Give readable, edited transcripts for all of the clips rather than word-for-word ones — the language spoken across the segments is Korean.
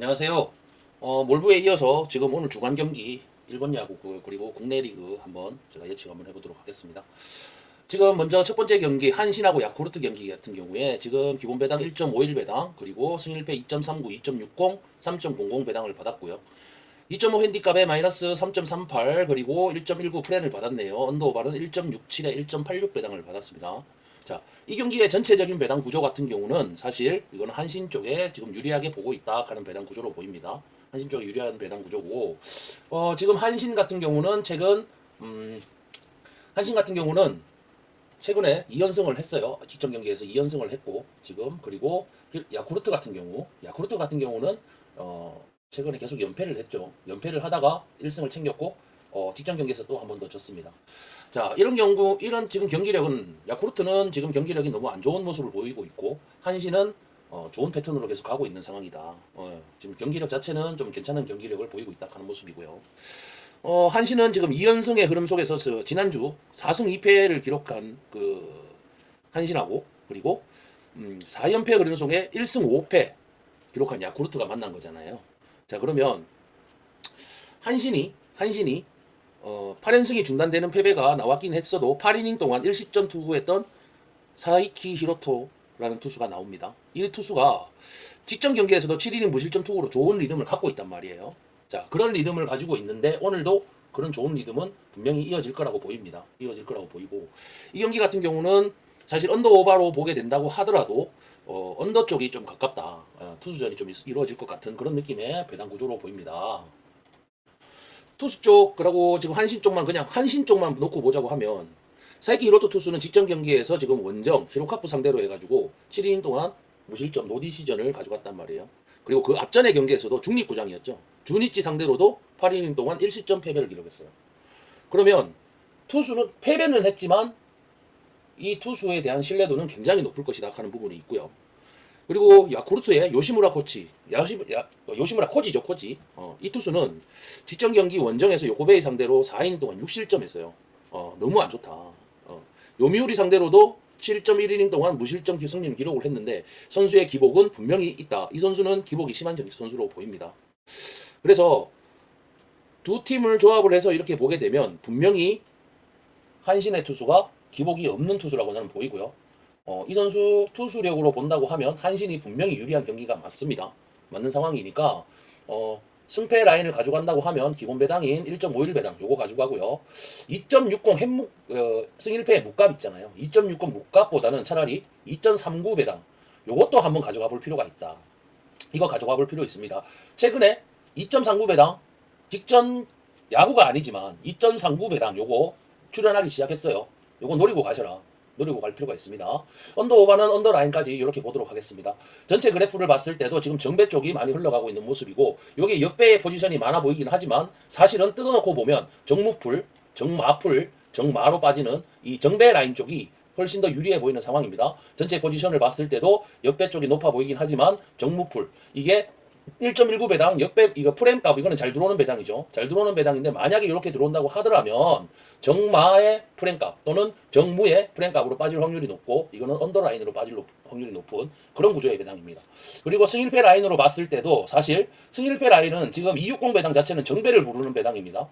안녕하세요. 몰부에 이어서 지금 오늘 주간 경기 일본 야구 그리고 국내 리그 한번 제가 예측 한번 해보도록 하겠습니다. 지금 먼저 첫 번째 경기 한신하고 야쿠르트 경기 같은 경우에 지금 기본 배당 1.51 배당 그리고 승일패 2.39, 2.60, 3.00 배당을 받았고요. 2.5 핸디캡에 마이너스 3.38 그리고 1.19 프렌을 받았네요. 언더오발은 1.67에 1.86 배당을 받았습니다. 자, 이 경기의 전체적인 배당 구조 같은 경우는 사실 이거는 한신 쪽에 지금 유리하게 보고 있다 하는 배당 구조로 보입니다. 한신 쪽에 유리한 배당 구조고 지금 한신 같은 경우는 한신 같은 경우는 최근에 2연승을 했어요. 직전 경기에서 2연승을 했고 지금 그리고 야쿠르트 같은 경우는 최근에 계속 연패를 했죠. 연패를 하다가 1승을 챙겼고 직전 경기에서 또 한 번 더 졌습니다. 자, 이런 지금 경기력은 야쿠르트는 지금 경기력이 너무 안 좋은 모습을 보이고 있고 한신은 좋은 패턴으로 계속 가고 있는 상황이다. 지금 경기력 자체는 좀 괜찮은 경기력을 보이고 있다 하는 모습이고요. 한신은 지금 2연승의 흐름 속에서 지난주 4승 2패를 기록한 그 한신하고 그리고 4연패 흐름 속에 1승 5패 기록한 야쿠르트가 만난 거잖아요. 자, 그러면 한신이 8연승이 중단되는 패배가 나왔긴 했어도 8이닝 동안 1실점 투구했던 사이키 히로토라는 투수가 나옵니다. 이 투수가 직전 경기에서도 7이닝 무실점 투구로 좋은 리듬을 갖고 있단 말이에요. 자, 그런 리듬을 가지고 있는데 오늘도 그런 좋은 리듬은 분명히 이어질 거라고 보입니다. 이어질 거라고 보이고 이 경기 같은 경우는 사실 언더 오버로 보게 된다고 하더라도 언더 쪽이 좀 가깝다. 투수전이 좀 이루어질 것 같은 그런 느낌의 배당 구조로 보입니다. 투수 쪽, 그리고 지금 한신 쪽만 그냥 한신 쪽만 놓고 보자고 하면 사이키 히로토 투수는 직전 경기에서 지금 원정 히로카프 상대로 해가지고 7이닝 동안 무실점 노디시전을 가져갔단 말이에요. 그리고 그 앞전의 경기에서도 중립구장이었죠. 주니치 상대로도 8이닝 동안 1실점 패배를 기록했어요. 그러면 투수는 패배는 했지만 이 투수에 대한 신뢰도는 굉장히 높을 것이다 하는 부분이 있고요. 그리고 야쿠르트의 요시무라 코지죠, 코지. 이 투수는 직전 경기 원정에서 요코베이 상대로 4이닝 동안 6실점했어요. 너무 안 좋다. 요미우리 상대로도 7.1이닝 동안 무실점 승리를 기록을 했는데 선수의 기복은 분명히 있다. 이 선수는 기복이 심한 선수로 보입니다. 그래서 두 팀을 조합을 해서 이렇게 보게 되면 분명히 한신의 투수가 기복이 없는 투수라고 저는 보이고요. 이 선수 투수력으로 본다고 하면 한신이 분명히 유리한 경기가 맞습니다. 맞는 상황이니까 승패 라인을 가져간다고 하면 기본 배당인 1.51 배당 요거 가져가고요. 2.60 승1패의 묵값 있잖아요. 2.60 묵값보다는 차라리 2.39 배당 요것도 한번 가져가 볼 필요가 있다. 이거 가져가 볼 필요 있습니다. 최근에 2.39 배당 직전 야구가 아니지만 2.39 배당 요거 출연하기 시작했어요. 요거 노리고 가셔라. 노리고 갈 필요가 있습니다. 언더 오버는 언더 라인까지 이렇게 보도록 하겠습니다. 전체 그래프를 봤을 때도 지금 정배 쪽이 많이 흘러가고 있는 모습이고 여기 역배의 포지션이 많아 보이긴 하지만 사실은 뜯어놓고 보면 정무풀, 정마풀, 정마로 빠지는 이 정배 라인 쪽이 훨씬 더 유리해 보이는 상황입니다. 전체 포지션을 봤을 때도 역배 쪽이 높아 보이긴 하지만 정무풀 이게 1.19 배당 역배 이거 프레임 값 이거는 잘 들어오는 배당이죠. 잘 들어오는 배당인데 만약에 이렇게 들어온다고 하더라면 정마의 프레임 값 또는 정무의 프레임 값으로 빠질 확률이 높고 이거는 언더라인으로 빠질 확률이 높은 그런 구조의 배당입니다. 그리고 승일패 라인으로 봤을 때도 사실 승일패 라인은 지금 260 배당 자체는 정배를 부르는 배당입니다.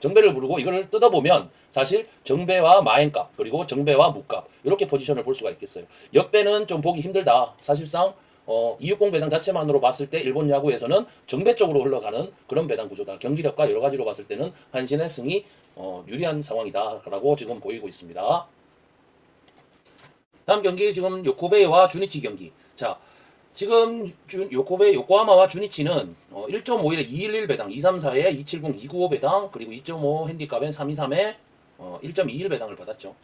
정배를 부르고 이거를 뜯어보면 사실 정배와 마행값 그리고 정배와 무값 이렇게 포지션을 볼 수가 있겠어요. 역배는 좀 보기 힘들다. 사실상 260 배당 자체만으로 봤을 때 일본 야구에서는 정배 쪽으로 흘러가는 그런 배당 구조다. 경기력과 여러 가지로 봤을 때는 한신의 승이 유리한 상황이다라고 지금 보이고 있습니다. 다음 경기 지금 요코베이와 주니치 경기. 자, 지금 요코하마와 주니치는 1.51에 211 배당, 234에 270, 295 배당, 그리고 2.5 핸디캡엔 323에 1.21 배당을 받았죠.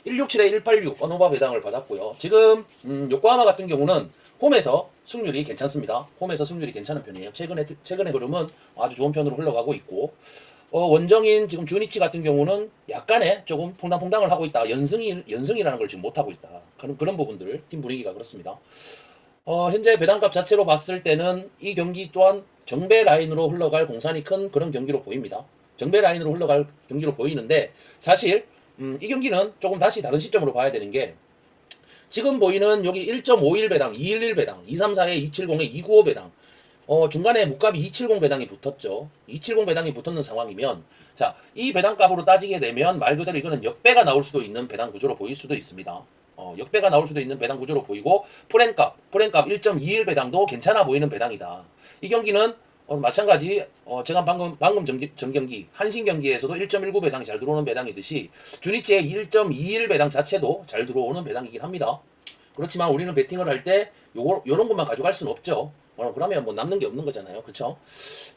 167에 186 언오바 배당을 받았고요. 지금 요코하마 같은 경우는 홈에서 승률이 괜찮습니다. 홈에서 승률이 괜찮은 편이에요. 최근의 흐름은 아주 좋은 편으로 흘러가고 있고 원정인 지금 주니치 같은 경우는 약간의 조금 퐁당퐁당을 하고 있다. 연승이라는 걸 지금 못 하고 있다. 그런 부분들 팀 분위기가 그렇습니다. 현재 배당값 자체로 봤을 때는 이 경기 또한 정배 라인으로 흘러갈 공산이 큰 그런 경기로 보입니다. 정배 라인으로 흘러갈 경기로 보이는데 사실 이 경기는 조금 다시 다른 시점으로 봐야 되는 게 지금 보이는 여기 1.51 배당, 211 배당, 234에 270에 295 배당 중간에 무값이 270 배당이 붙었죠. 270 배당이 붙었는 상황이면 자, 이 배당값으로 따지게 되면 말 그대로 이거는 역배가 나올 수도 있는 배당 구조로 보일 수도 있습니다. 역배가 나올 수도 있는 배당 구조로 보이고 프랭값 1.21 배당도 괜찮아 보이는 배당이다. 이 경기는 마찬가지 제가 방금 전경기 한신 경기에서도 1.19 배당이 잘 들어오는 배당이듯이 주니치의 1.21 배당 자체도 잘 들어오는 배당이긴 합니다. 그렇지만 우리는 베팅을 할 때 요런 것만 가져갈 수는 없죠. 그러면 뭐 남는 게 없는 거잖아요. 그쵸?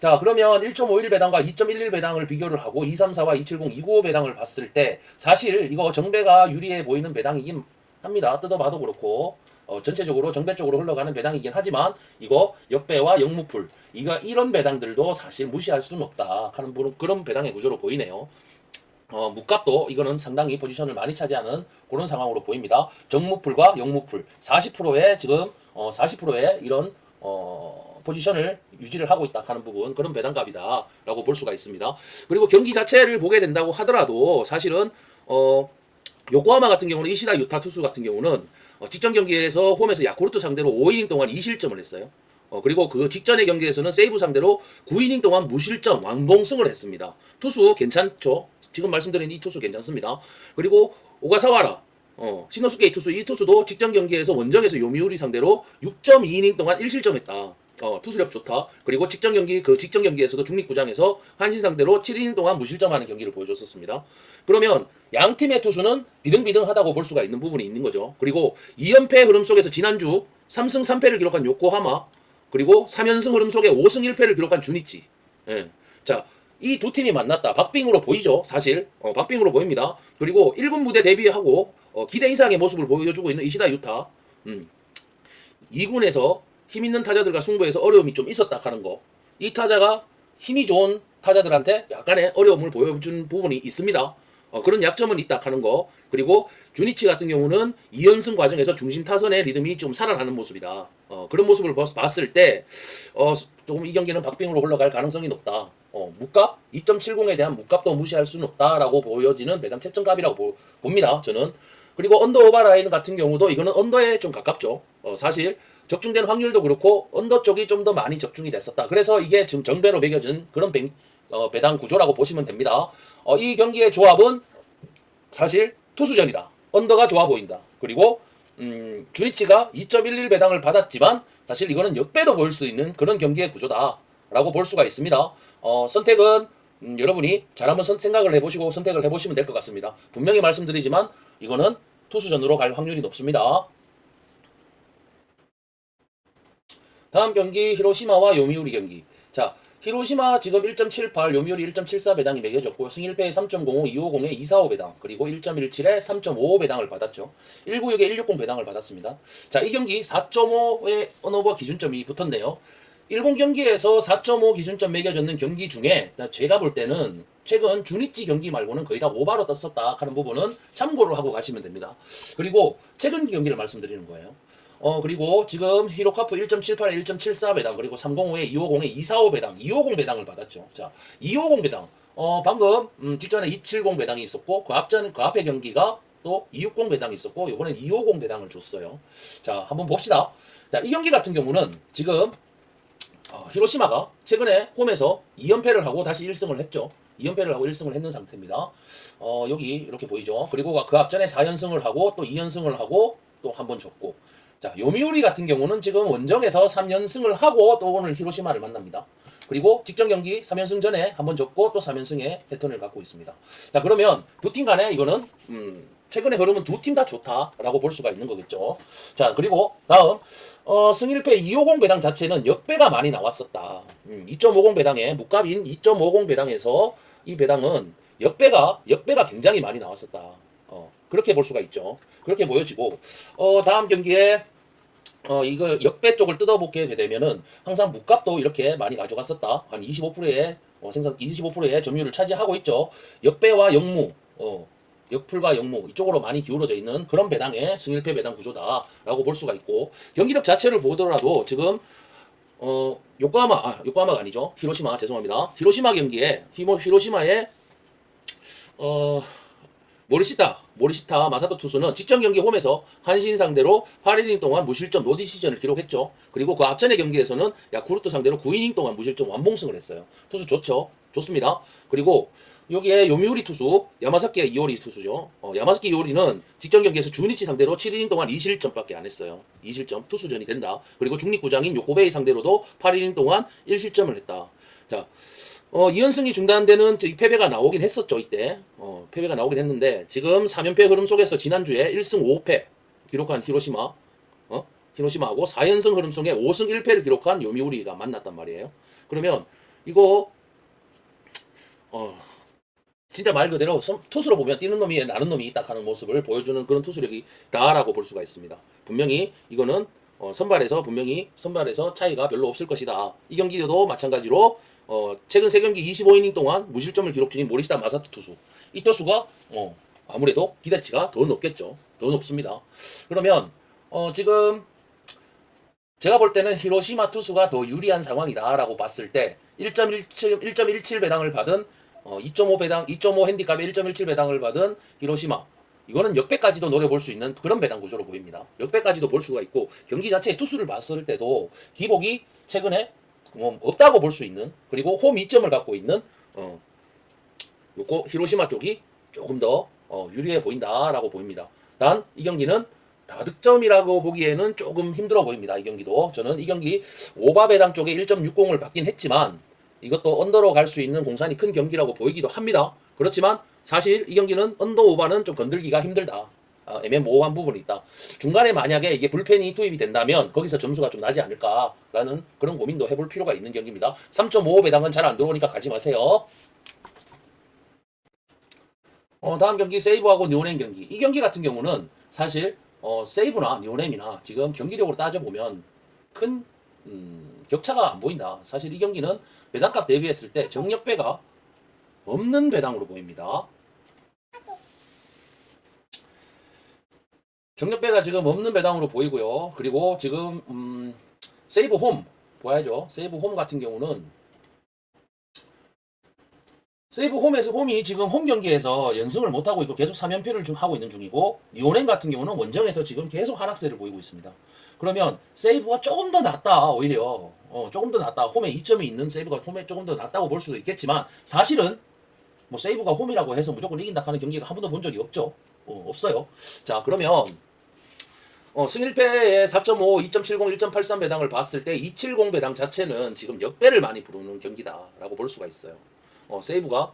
자, 그러면 1.51 배당과 2.11 배당을 비교를 하고 234와 270, 295 배당을 봤을 때 사실 이거 정배가 유리해 보이는 배당이긴 합니다. 뜯어봐도 그렇고 전체적으로 정배 쪽으로 흘러가는 배당이긴 하지만 이거 역배와 역무풀 이런 배당들도 사실 무시할 수는 없다 하는 그런 배당의 구조로 보이네요. 무값도 이거는 상당히 포지션을 많이 차지하는 그런 상황으로 보입니다. 정무풀과 역무풀 40%의 지금 40%의 이런 포지션을 유지를 하고 있다 하는 부분 그런 배당값이다라고 볼 수가 있습니다. 그리고 경기 자체를 보게 된다고 하더라도 사실은 요코하마 같은 경우는 이시다 유타 투수 같은 경우는 직전 경기에서 홈에서 야쿠르트 상대로 5이닝 동안 2실점을 했어요. 그리고 그 직전의 경기에서는 세이브 상대로 9이닝 동안 무실점 완봉승을 했습니다. 투수 괜찮죠? 지금 말씀드린 이 투수 괜찮습니다. 그리고 오가사와라 시노스케이 투수 이 투수도 직전 경기에서 원정에서 요미우리 상대로 6.2이닝 동안 1실점했다. 투수력 좋다. 그리고 직전 경기에서도 중립구장에서 한신 상대로 7이닝 동안 무실점하는 경기를 보여줬었습니다. 그러면 양 팀의 투수는 비등비등하다고 볼 수가 있는 부분이 있는 거죠. 그리고 2연패 흐름 속에서 지난주 3승 3패를 기록한 요코하마 그리고 3연승 흐름 속에 5승 1패를 기록한 주니치. 예. 자, 이 두 팀이 만났다. 박빙으로 보이죠. 사실 박빙으로 보입니다. 그리고 1군 무대 데뷔하고 기대 이상의 모습을 보여주고 있는 이시다 유타. 2군에서 힘 있는 타자들과 승부에서 어려움이 좀 있었다 하는 거. 이 타자가 힘이 좋은 타자들한테 약간의 어려움을 보여준 부분이 있습니다. 그런 약점은 있다 하는 거. 그리고 주니치 같은 경우는 2연승 과정에서 중심 타선의 리듬이 좀 살아나는 모습이다. 그런 모습을 봤을 때 조금 이 경기는 박빙으로 흘러갈 가능성이 높다. 무값 2.70에 대한 무값도 무시할 수는 없다라고 보여지는 배당 책정값이라고 봅니다. 저는. 그리고 언더 오버라인 같은 경우도 이거는 언더에 좀 가깝죠. 사실 적중된 확률도 그렇고 언더 쪽이 좀 더 많이 적중이 됐었다. 그래서 이게 지금 정배로 매겨진 그런 배당 구조라고 보시면 됩니다. 이 경기의 조합은 사실 투수전이다. 언더가 좋아 보인다. 그리고 주니치가 2.11 배당을 받았지만 사실 이거는 역배도 보일 수 있는 그런 경기의 구조다라고 볼 수가 있습니다. 선택은 여러분이 잘 한번 생각을 해보시고 선택을 해보시면 될 것 같습니다. 분명히 말씀드리지만 이거는 투수전으로 갈 확률이 높습니다. 다음 경기 히로시마와 요미우리 경기. 자, 히로시마 지금 1.78, 요미우리 1.74 배당이 매겨졌고 승 1패에 3.05, 250에 245 배당, 그리고 1.17에 3.55 배당을 받았죠. 196에 160 배당을 받았습니다. 자, 이 경기 4.5의 언어버 기준점이 붙었네요. 일본 경기에서 4.5 기준점 매겨졌는 경기 중에 제가 볼 때는 최근 주니치 경기 말고는 거의 다 오바로 떴었다 하는 부분은 참고를 하고 가시면 됩니다. 그리고 최근 경기를 말씀드리는 거예요. 그리고 지금 히로카프 1.78에 1.74 배당, 그리고 305에 250에 245 배당, 250 배당을 받았죠. 자, 250 배당. 방금 직전에 270 배당이 있었고 그 앞에 경기가 또 260 배당이 있었고 이번엔 250 배당을 줬어요. 자, 한번 봅시다. 자, 이 경기 같은 경우는 지금 히로시마가 최근에 홈에서 2연패를 하고 다시 1승을 했죠. 2연패를 하고 1승을 했는 상태입니다. 여기 이렇게 보이죠. 그리고 그 앞전에 4연승을 하고 또 2연승을 하고 또 한 번 졌고. 자, 요미우리 같은 경우는 지금 원정에서 3연승을 하고 또 오늘 히로시마를 만납니다. 그리고 직전 경기 3연승 전에 한 번 졌고 또 3연승의 패턴을 갖고 있습니다. 자, 그러면 두 팀 간에 이거는 최근에 흐름은 두 팀 다 좋다라고 볼 수가 있는 거겠죠. 자, 그리고 다음 승일패 250 배당 자체는 역배가 많이 나왔었다. 2.50 배당에 무값인 2.50 배당에서 이 배당은 역배가 굉장히 많이 나왔었다. 그렇게 볼 수가 있죠. 그렇게 보여지고 다음 경기에 이거 역배 쪽을 뜯어보게 되면은 항상 무값도 이렇게 많이 가져갔었다. 한 25%의 생산 25%의 점유율을 차지하고 있죠. 역배와 역무 역풀과 역무 이쪽으로 많이 기울어져 있는 그런 배당의 승일패 배당 구조다라고 볼 수가 있고 경기력 자체를 보더라도 지금 요코하마가 아니죠. 히로시마 죄송합니다. 히로시마 경기에 히로시마의 모리시타 마사토 투수는 직전 경기 홈에서 한신 상대로 8이닝 동안 무실점 노디시전을 기록했죠. 그리고 그 앞전의 경기에서는 야쿠르트 상대로 9이닝 동안 무실점 완봉승을 했어요. 투수 좋죠. 좋습니다. 그리고 여기에 요미우리 투수, 야마사키 이오리 투수죠. 야마사키 이오리는 직전 경기에서 주니치 상대로 7이닝 동안 2실점밖에 안 했어요. 2실점 투수전이 된다. 그리고 중립구장인 요코베이 상대로도 8이닝 동안 1실점을 했다. 자, 2연승이 중단되는 이 패배가 나오긴 했었죠, 이때. 패배가 나오긴 했는데, 지금 3연패 흐름 속에서 지난주에 1승 5패 기록한 히로시마하고 4연승 흐름 속에 5승 1패를 기록한 요미우리가 만났단 말이에요. 그러면, 이거, 진짜 말 그대로 투수로 보면 뛰는 놈이 나는 놈이 딱 하는 모습을 보여주는 그런 투수력이다라고 볼 수가 있습니다. 분명히 이거는 선발에서 차이가 별로 없을 것이다. 이 경기도 마찬가지로 최근 3경기 25이닝 동안 무실점을 기록 중인 모리시타 마사토 투수. 이 투수가 아무래도 기대치가 더 높겠죠. 더 높습니다. 그러면 지금 제가 볼 때는 히로시마 투수가 더 유리한 상황이다라고 봤을 때 1.17 배당을 받은 2.5 배당, 2.5 핸디캡에 1.17 배당을 받은 히로시마. 이거는 역배까지도 노려볼 수 있는 그런 배당 구조로 보입니다. 역배까지도 볼 수가 있고 경기 자체의 투수를 봤을 때도 기복이 최근에 없다고 볼 수 있는, 그리고 홈 2점을 갖고 있는 요거 히로시마 쪽이 조금 더 유리해 보인다라고 보입니다. 단 이 경기는 다득점이라고 보기에는 조금 힘들어 보입니다. 이 경기도 저는 이 경기 오바 배당 쪽에 1.60을 받긴 했지만 이것도 언더로 갈 수 있는 공산이 큰 경기라고 보이기도 합니다. 그렇지만 사실 이 경기는 언더 오바는 좀 건들기가 힘들다. 애매모호한 부분이 있다. 중간에 만약에 이게 불펜이 투입이 된다면 거기서 점수가 좀 나지 않을까라는 그런 고민도 해볼 필요가 있는 경기입니다. 3.55 배당은 잘 안 들어오니까 가지 마세요. 다음 경기 세이브하고 뉴오넴 경기. 이 경기 같은 경우는 사실 세이브나 뉴오넴이나 지금 경기력으로 따져보면 큰 격차가 안 보인다. 사실 이 경기는 배당값 대비했을 때 정력배가 없는 배당으로 보입니다. 정력배가 지금 없는 배당으로 보이고요. 그리고 지금 세이브 홈 봐야죠. 세이브 홈 같은 경우는 세이브 홈에서 홈이 지금 홈 경기에서 연승을 못하고 있고 계속 3연패를 좀 하고 있는 중이고, 뉴오넴 같은 경우는 원정에서 지금 계속 하락세를 보이고 있습니다. 그러면 세이브가 조금 더 낫다. 오히려 조금 더 낫다. 홈에 2점이 있는 세이브가 홈에 조금 더 낫다고 볼 수도 있겠지만 사실은 뭐 세이브가 홈이라고 해서 무조건 이긴다 하는 경기가 한 번도 본 적이 없죠. 없어요. 자, 그러면 승일패에 4.5, 2.70, 1.83 배당을 봤을 때 270 배당 자체는 지금 역배를 많이 부르는 경기다라고 볼 수가 있어요. 세이브가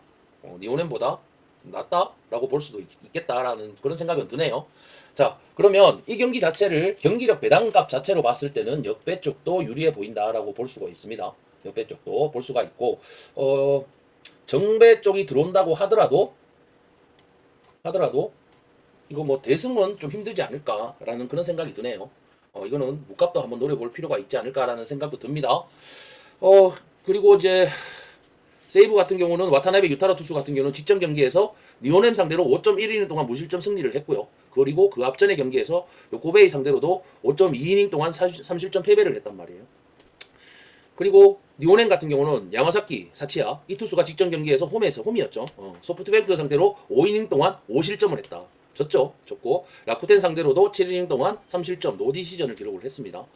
니오넴보다 낫다라고 볼 수도 있겠다라는 그런 생각은 드네요. 자, 그러면 이 경기 자체를 경기력 배당값 자체로 봤을 때는 역배 쪽도 유리해 보인다라고 볼 수가 있습니다. 역배 쪽도 볼 수가 있고, 정배 쪽이 들어온다고 하더라도 이거 뭐 대승은 좀 힘들지 않을까라는 그런 생각이 드네요. 이거는 무값도 한번 노려볼 필요가 있지 않을까라는 생각도 듭니다. 그리고 이제 세이브 같은 경우는 와타나베 유타라 투수 같은 경우는 직전 경기에서 니오넴 상대로 5.1이닝 동안 무실점 승리를 했고요. 그리고 그 앞전의 경기에서 요코베이 상대로도 5.2이닝 동안 3실점 패배를 했단 말이에요. 그리고 니오넴 같은 경우는 야마사키 사치야 이 투수가 직전 경기에서 홈이었죠. 소프트뱅크 상대로 5이닝 동안 5실점을 했다. 졌고 라쿠텐 상대로도 7이닝 동안 3실점 노디시전을 기록을 했습니다.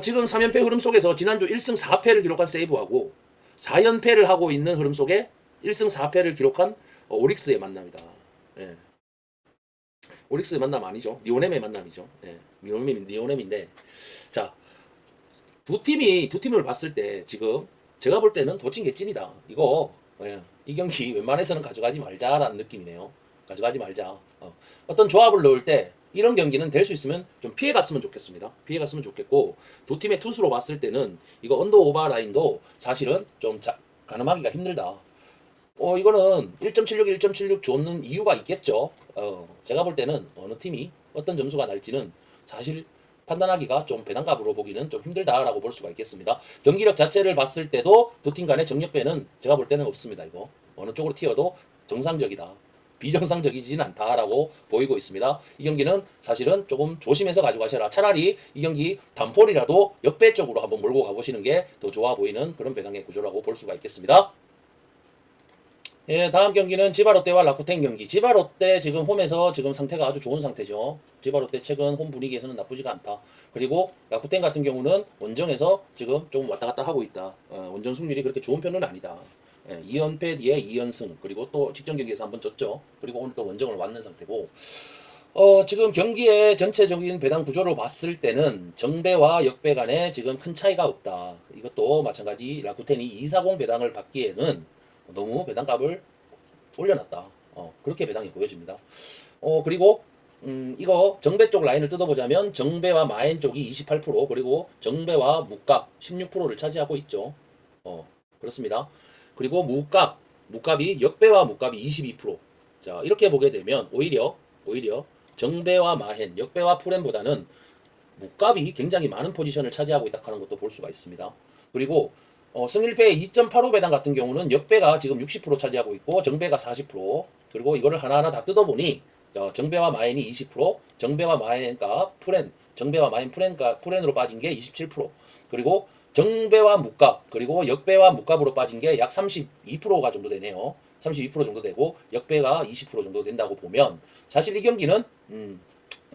지금 3연패 흐름 속에서 지난주 1승 4패를 기록한 세이브하고 4연패를 하고 있는 흐름 속에 1승 4패를 기록한 오릭스의 만남이다. 예. 오릭스의 만남 아니죠. 니오넴의 만남이죠. 예. 니오넴인데 자, 두 팀을 봤을 때 지금 제가 볼 때는 도찐 개찐이다. 이거 이 경기 웬만해서는 가져가지 말자라는 느낌이네요. 가져가지 말자. 어떤 조합을 넣을 때 이런 경기는 될 수 있으면 좀 피해갔으면 좋겠습니다. 피해갔으면 좋겠고, 두 팀의 투수로 봤을 때는 이거 언더 오버 라인도 사실은 좀 가늠하기가 힘들다. 이거는 1.76, 1.76 줬는 이유가 있겠죠. 제가 볼 때는 어느 팀이 어떤 점수가 날지는 사실 판단하기가 좀 배당값으로 보기는 좀 힘들다라고 볼 수가 있겠습니다. 경기력 자체를 봤을 때도 두 팀 간의 정력배는 제가 볼 때는 없습니다. 이거 어느 쪽으로 튀어도 정상적이다. 비정상적이지는 않다라고 보이고 있습니다. 이 경기는 사실은 조금 조심해서 가져가셔라. 차라리 이 경기 단폴이라도 역배 쪽으로 한번 몰고 가보시는 게 더 좋아 보이는 그런 배당의 구조라고 볼 수가 있겠습니다. 예, 다음 경기는 지바롯데와 라쿠텐 경기. 지바롯데 지금 홈에서 지금 상태가 아주 좋은 상태죠. 지바롯데 최근 홈 분위기에서는 나쁘지가 않다. 그리고 라쿠텐 같은 경우는 원정에서 지금 좀 왔다 갔다 하고 있다. 원정 승률이 그렇게 좋은 편은 아니다. 2연패 뒤에 2연승. 그리고 또 직전 경기에서 한번 졌죠. 그리고 오늘 또 원정을 왔는 상태고. 지금 경기의 전체적인 배당 구조로 봤을 때는 정배와 역배 간에 지금 큰 차이가 없다. 이것도 마찬가지 라쿠텐이 240 배당을 받기에는 너무 배당값을 올려놨다. 그렇게 배당이 보여집니다. 그리고 이거 정배 쪽 라인을 뜯어보자면 정배와 마엔 쪽이 28% 그리고 정배와 무값 16%를 차지하고 있죠. 그렇습니다. 그리고 무값이 역배와 무값이 22%. 자, 이렇게 보게 되면 오히려 정배와 마헨, 역배와 프렌보다는 무값이 굉장히 많은 포지션을 차지하고 있다 하는 것도 볼 수가 있습니다. 그리고 승일패의 2.85 배당 같은 경우는 역배가 지금 60% 차지하고 있고 정배가 40%. 그리고 이거를 하나하나 다 뜯어보니 정배와 마엔이 20%, 정배와 마엔과 정배와 마엔 프렌으로 빠진 게 27%. 그리고 정배와 무값, 그리고 역배와 무값으로 빠진 게 약 32%가 정도 되네요. 32% 정도 되고 역배가 20% 정도 된다고 보면 사실 이 경기는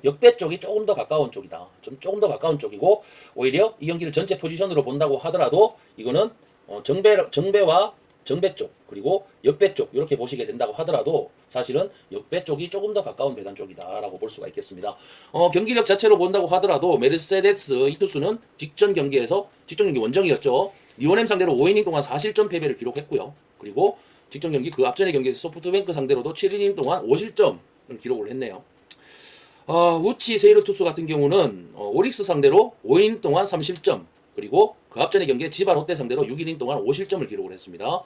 역배 쪽이 조금 더 가까운 쪽이다. 조금 더 가까운 쪽이고 오히려 이 경기를 전체 포지션으로 본다고 하더라도 이거는 정배와 정배 쪽 그리고 역배 쪽 이렇게 보시게 된다고 하더라도 사실은 역배 쪽이 조금 더 가까운 배당 쪽이다라고 볼 수가 있겠습니다. 경기력 자체로 본다고 하더라도 메르세데스 이 투수는 직전 경기 원정이었죠. 니오넴 상대로 5이닝 동안 4실점 패배를 기록했고요. 그리고 직전 경기 그 앞전의 경기에서 소프트뱅크 상대로도 7이닝 동안 5실점을 기록을 했네요. 우치 세이로 투수 같은 경우는 오릭스 상대로 5이닝 동안 3실점 그리고 그 앞전의 경기에 지바 롯데 상대로 6이닝 동안 5실점을 기록을 했습니다.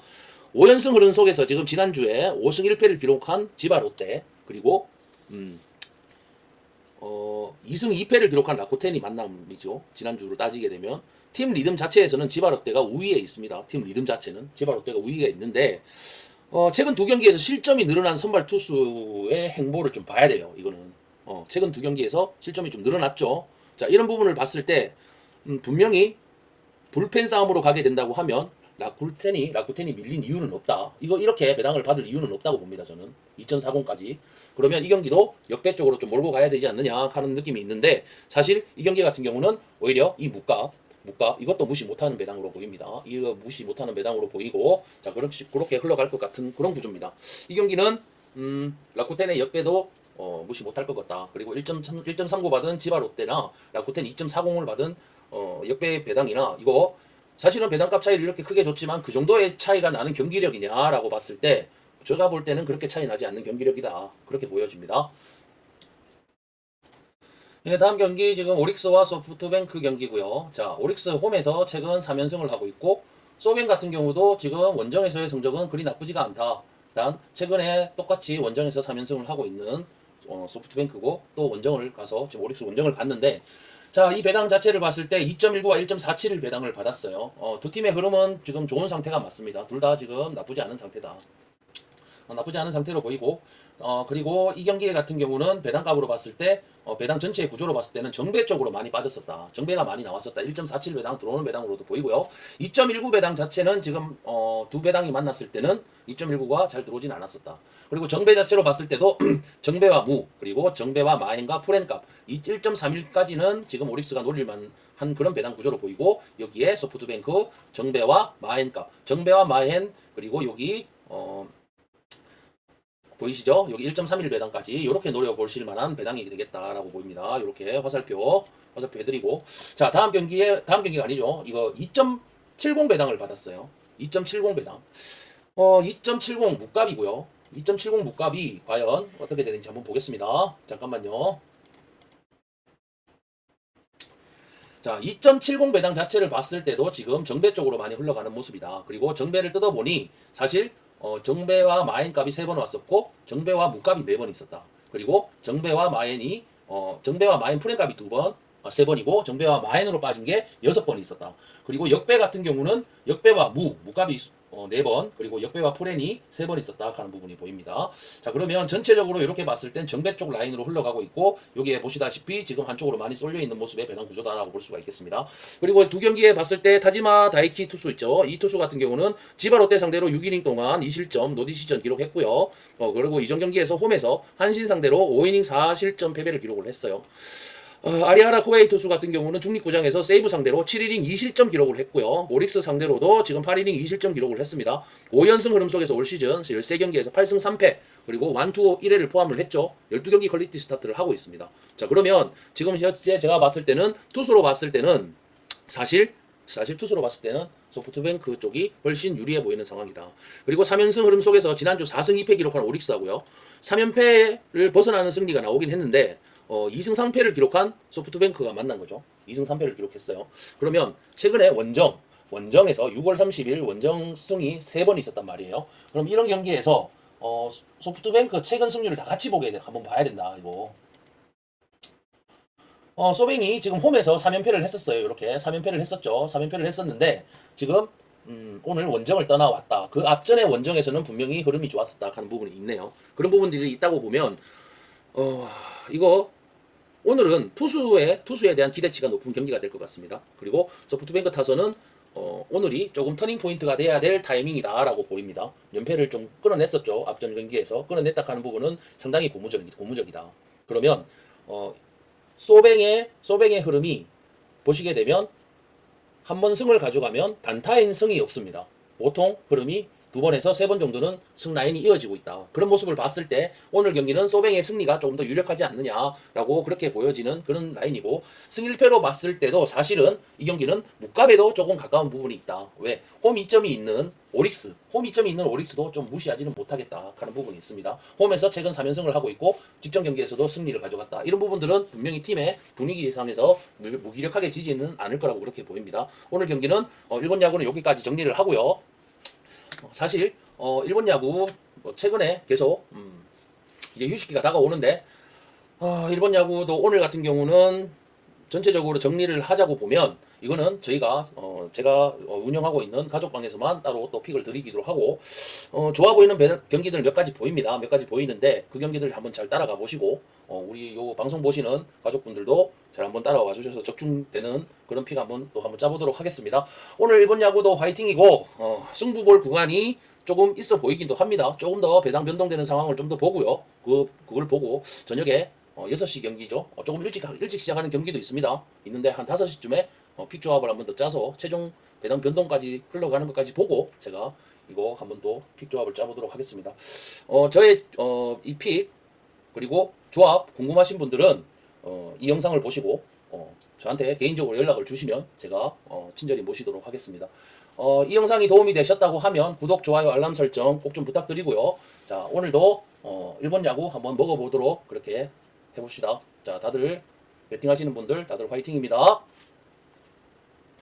5연승 흐름 속에서 지금 지난주에 5승 1패를 기록한 지바 롯데 그리고 2승 2패를 기록한 라쿠텐이 만남이죠. 지난주로 따지게 되면 팀 리듬 자체에서는 지바 롯데가 우위에 있습니다. 팀 리듬 자체는 지바 롯데가 우위가 있는데 최근 두 경기에서 실점이 늘어난 선발 투수의 행보를 좀 봐야 돼요. 이거는 최근 두 경기에서 실점이 좀 늘어났죠. 자, 이런 부분을 봤을 때 분명히 불펜 싸움으로 가게 된다고 하면 라쿠텐이 밀린 이유는 없다. 이렇게 배당을 받을 이유는 없다고 봅니다. 저는 2.40까지. 그러면 이 경기도 역배 쪽으로 좀 몰고 가야 되지 않느냐 하는 느낌이 있는데 사실 이 경기 같은 경우는 오히려 이 무값 이것도 무시 못하는 배당으로 보입니다. 이거 무시 못하는 배당으로 보이고 자 그렇게 흘러갈 것 같은 그런 구조입니다. 이 경기는 라쿠텐의 역배도 무시 못할 것 같다. 그리고 1.39 받은 지바 롯데나 라쿠텐 2.40을 받은 역배 배당이나 이거 사실은 배당값 차이를 이렇게 크게 줬지만 그 정도의 차이가 나는 경기력이냐라고 봤을 때 제가 볼 때는 그렇게 차이 나지 않는 경기력이다. 그렇게 보여집니다. 네, 다음 경기 지금 오릭스와 소프트뱅크 경기고요. 자, 오릭스 홈에서 최근 3연승을 하고 있고 소뱅 같은 경우도 지금 원정에서의 성적은 그리 나쁘지가 않다. 단 최근에 똑같이 원정에서 3연승을 하고 있는 소프트뱅크고 또 원정을 가서 지금 오릭스 원정을 갔는데 자, 이 배당 자체를 봤을 때 2.19와 1.47을 배당을 받았어요. 두 팀의 흐름은 지금 좋은 상태가 맞습니다. 둘 다 지금 나쁘지 않은 상태다. 나쁘지 않은 상태로 보이고 그리고 이 경기 같은 경우는 배당값으로 봤을 때 배당 전체의 구조로 봤을 때는 정배 쪽으로 많이 빠졌었다. 정배가 많이 나왔었다. 1.47 배당 들어오는 배당으로도 보이고요. 2.19 배당 자체는 지금 두 배당이 만났을 때는 2.19가 잘 들어오진 않았었다. 그리고 정배 자체로 봤을 때도 정배와 무 그리고 정배와 마헨과 프렌값 1.31까지는 지금 오릭스가 노릴만 한 그런 배당 구조로 보이고 여기에 소프트뱅크 정배와 마헨값 정배와 마헨 그리고 여기 보이시죠? 여기 1.31 배당까지 이렇게 노려보실 만한 배당이 되겠다라고 보입니다. 이렇게 화살표 해드리고 자 다음 경기가 아니죠. 이거 2.70 배당을 받았어요. 2.70 배당 2.70 무값이고요. 2.70 무값이 과연 어떻게 되는지 한번 보겠습니다. 잠깐만요. 자, 2.70 배당 자체를 봤을 때도 지금 정배 쪽으로 많이 흘러가는 모습이다. 그리고 정배를 뜯어보니 사실 정배와 마엔 값이 3번 왔었고 정배와 무값이 4번 있었다. 그리고 정배와 마엔 프렌 값이 2번, 3번이고 정배와 마엔으로 빠진 게 6번 있었다. 그리고 역배 같은 경우는 역배와 무값이 4번, 그리고 역배와 프렌이 3번 있었다 하는 부분이 보입니다. 자, 그러면 전체적으로 이렇게 봤을 땐 정배 쪽 라인으로 흘러가고 있고, 여기에 보시다시피 지금 한쪽으로 많이 쏠려 있는 모습의 배당 구조다라고 볼 수가 있겠습니다. 그리고 두 경기에 봤을 때 타지마 다이키 투수 있죠. 이 투수 같은 경우는 지바 롯데 상대로 6이닝 동안 2실점 노디시전 기록했고요. 그리고 이전 경기에서 홈에서 한신 상대로 5이닝 4실점 패배를 기록을 했어요. 아리아나 코웨이 투수 같은 경우는 중립구장에서 세이브 상대로 7이닝 2실점 기록을 했고요. 오릭스 상대로도 지금 8이닝 2실점 기록을 했습니다. 5연승 흐름 속에서 올 시즌 13경기에서 8승 3패 그리고 1투 1회를 포함을 했죠. 12경기 퀄리티 스타트를 하고 있습니다. 자, 그러면 지금 현재 제가 봤을 때는 투수로 봤을 때는 사실 투수로 봤을 때는 소프트뱅크 쪽이 훨씬 유리해 보이는 상황이다. 그리고 3연승 흐름 속에서 지난주 4승 2패 기록한 오릭스하고요. 3연패를 벗어나는 승리가 나오긴 했는데 2승 3패를 기록한 소프트뱅크가 만난 거죠. 2승 3패를 기록했어요. 그러면 최근에 원정에서 6월 30일 원정승이 3번 있었단 말이에요. 그럼 이런 경기에서 소프트뱅크 최근 승률을 다 같이 보게 돼. 한번 봐야 된다. 이거. 소뱅이 지금 홈에서 3연패를 했었어요. 이렇게 3연패를 했었죠. 3연패를 했었는데 지금 오늘 원정을 떠나왔다. 그 앞전에 원정에서는 분명히 흐름이 좋았었다 하는 부분이 있네요. 그런 부분들이 있다고 보면 이거 오늘은 투수에 대한 기대치가 높은 경기가 될 것 같습니다. 그리고 소프트뱅크 타선은 오늘이 조금 터닝 포인트가 돼야 될 타이밍이다라고 보입니다. 연패를 좀 끊어냈었죠. 앞전 경기에서 끊어냈다 하는 부분은 상당히 고무적이다. 그러면 소뱅의 흐름이 보시게 되면 한 번 승을 가져가면 단타인 승이 없습니다. 보통 흐름이 2번에서 3번 정도는 승 라인이 이어지고 있다. 그런 모습을 봤을 때 오늘 경기는 소뱅의 승리가 조금 더 유력하지 않느냐라고 그렇게 보여지는 그런 라인이고, 승 1패로 봤을 때도 사실은 이 경기는 무값에도 조금 가까운 부분이 있다. 왜? 홈 이점이 있는 오릭스도 좀 무시하지는 못하겠다 하는 부분이 있습니다. 홈에서 최근 3연승을 하고 있고 직전 경기에서도 승리를 가져갔다. 이런 부분들은 분명히 팀의 분위기상에서 무기력하게 지지는 않을 거라고 그렇게 보입니다. 오늘 경기는 일본 야구는 여기까지 정리를 하고요. 사실 일본 야구 최근에 계속 이제 휴식기가 다가오는데 일본 야구도 오늘 같은 경우는 전체적으로 정리를 하자고 보면 이거는 저희가 제가 운영하고 있는 가족방에서만 따로 또 픽을 드리기도 하고 좋아 보이는 경기들 몇 가지 보입니다. 몇 가지 보이는데 그 경기들 한번 잘 따라가 보시고 우리 요 방송 보시는 가족분들도 잘 한번 따라와 주셔서 적중되는 그런 픽 한번 짜보도록 하겠습니다. 오늘 일본 야구도 화이팅이고 승부 볼 구간이 조금 있어 보이기도 합니다. 조금 더 배당 변동되는 상황을 좀 더 보고요. 그걸 보고 저녁에 6시 경기죠. 조금 일찍 시작하는 경기도 있는데 한 5시쯤에 픽 조합을 한번 더 짜서 최종 배당 변동까지 흘러가는 것까지 보고 제가 이거 한번 또 픽 조합을 짜보도록 하겠습니다. 저의 이 픽 그리고 조합 궁금하신 분들은 이 영상을 보시고 저한테 개인적으로 연락을 주시면 제가 친절히 모시도록 하겠습니다. 이 영상이 도움이 되셨다고 하면 구독, 좋아요, 알람 설정 꼭 좀 부탁드리고요. 자, 오늘도 일본 야구 한번 먹어보도록 그렇게 해봅시다. 자, 다들 배팅 하시는 분들 다들 화이팅입니다.